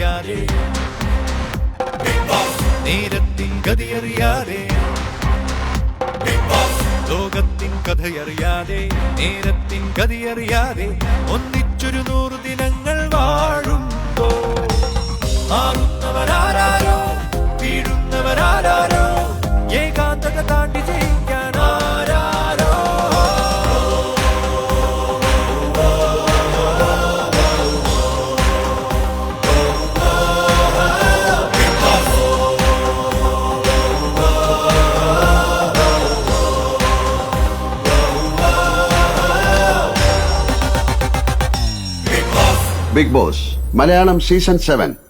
അറിയാതെ, നേരത്തിൻ ഗതിയറിയാതെ, ലോകത്തിൻ കഥയറിയാതെ, നേരത്തിൻ ഗതിയറിയാതെ ഒന്നിച്ചൊരു 100 ദിനങ്ങൾ വാഴുമ്പോ മാറുന്നവരാരോ വീഴുന്നവരാരോ ഏകാന്തത താണ്ടി ജയിക്കാൻ ആരാരോ. Big Boss Malayalam season 7